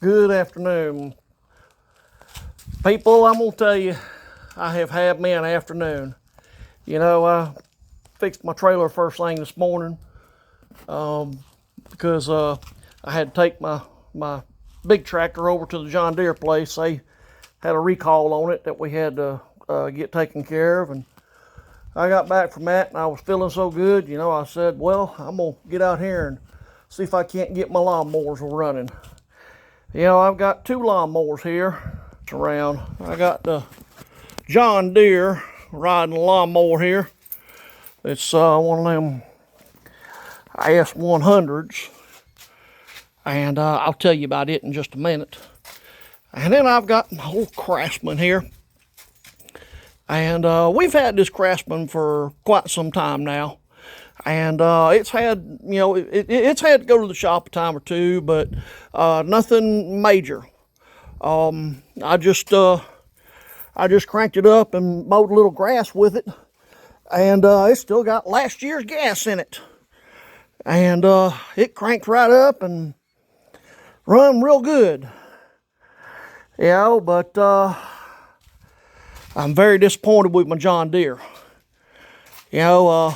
Good afternoon. People, I'm going to tell you, I have had me an afternoon. You know, I fixed my trailer first thing this morning because I had to take my big tractor over to the John Deere place. They had a recall on it that we had to get taken care of. And I got back from that and I was feeling so good, you know, I said, well, I'm going to get out here and see if I can't get my lawnmowers running. You know, I've got two lawnmowers here around. I got the John Deere riding lawnmower here. It's one of them S100s, and I'll tell you about it in just a minute. And then I've got my old Craftsman here, and we've had this Craftsman for quite some time now. And it's had, you know, it's had to go to the shop a time or two, but nothing major. I just cranked it up and mowed a little grass with it, and it's still got last year's gas in it. And it cranked right up and run real good. You know, but I'm very disappointed with my John Deere. You know,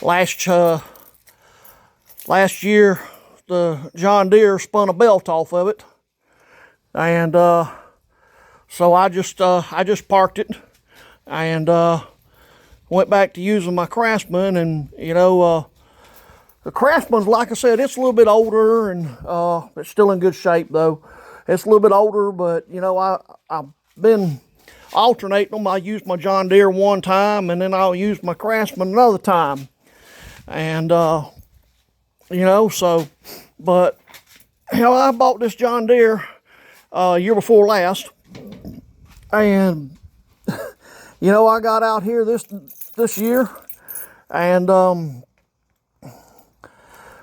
last year, the John Deere spun a belt off of it, and so I just parked it and went back to using my Craftsman. And you know, the Craftsman's, like I said, it's a little bit older, and it's still in good shape though. It's a little bit older, but you know, I've been alternating them. I use my John Deere one time, and then I'll use my Craftsman another time. And, you know, so, but, you know, I bought this John Deere year before last. And, you know, I got out here this year and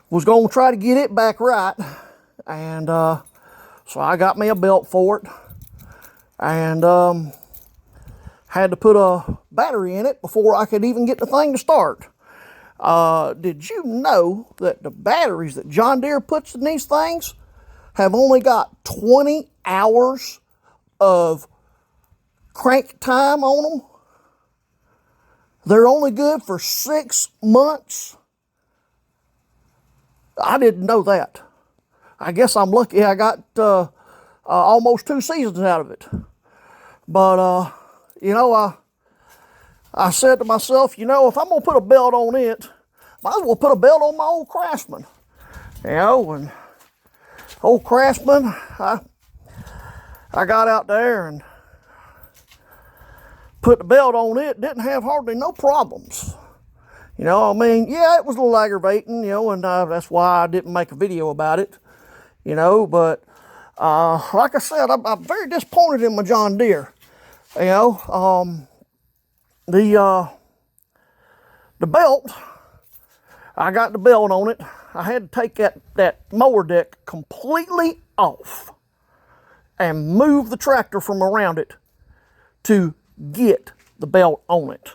was going to try to get it back right. And so I got me a belt for it. And had to put a battery in it before I could even get the thing to start. Did you know that the batteries that John Deere puts in these things have only got 20 hours of crank time on them? They're only good for 6 months. I didn't know that. I guess I'm lucky I got almost 2 seasons out of it. But, you know, I said to myself, you know, if I'm going to put a belt on it, might as well put a belt on my old Craftsman. You know, and old Craftsman, I got out there and put the belt on it. Didn't have hardly no problems. You know, I mean, yeah, it was a little aggravating, you know, and that's why I didn't make a video about it. You know, but like I said, I'm very disappointed in my John Deere. You know, the belt, I got the belt on it. I had to take that mower deck completely off and move the tractor from around it to get the belt on it.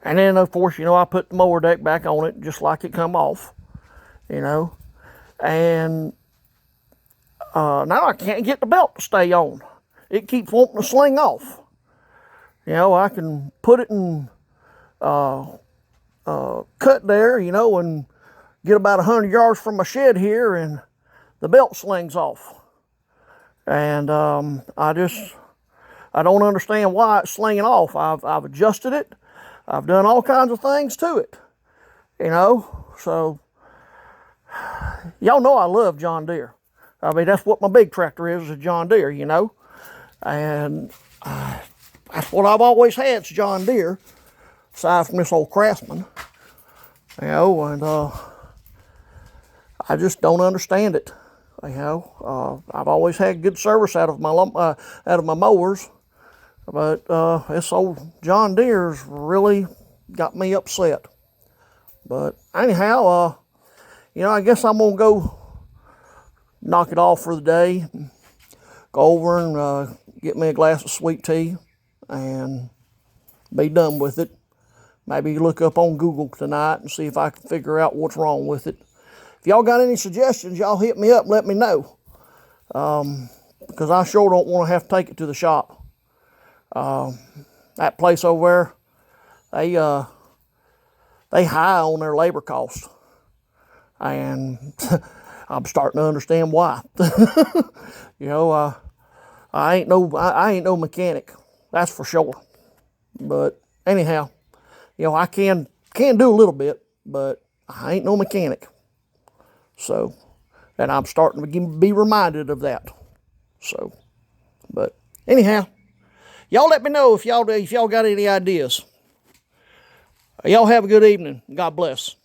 And then, of course, you know, I put the mower deck back on it just like it come off, you know. And now I can't get the belt to stay on. It keeps wanting to sling off. You know, I can put it in cut there, you know, and get about 100 yards from my shed here, and the belt slings off. And I don't understand why it's slinging off. I've adjusted it. I've done all kinds of things to it, you know. So y'all know I love John Deere. I mean, that's what my big tractor is a John Deere, you know. And that's what I've always had, is John Deere, aside from this old Craftsman. You know, and I just don't understand it. You know, I've always had good service out of my mowers, but this old John Deere's really got me upset. But anyhow, you know, I guess I'm gonna go knock it off for the day. Go over and get me a glass of sweet tea and be done with it. Maybe look up on Google tonight and see if I can figure out what's wrong with it. If y'all got any suggestions, y'all hit me up and let me know. because I sure don't want to have to take it to the shop. That place over there, they high on their labor cost, and I'm starting to understand why. You know, I ain't no mechanic, that's for sure. But anyhow, you know, I can do a little bit, but I ain't no mechanic. So, and I'm starting to be reminded of that. So, but anyhow, y'all let me know if y'all got any ideas. Y'all have a good evening. God bless.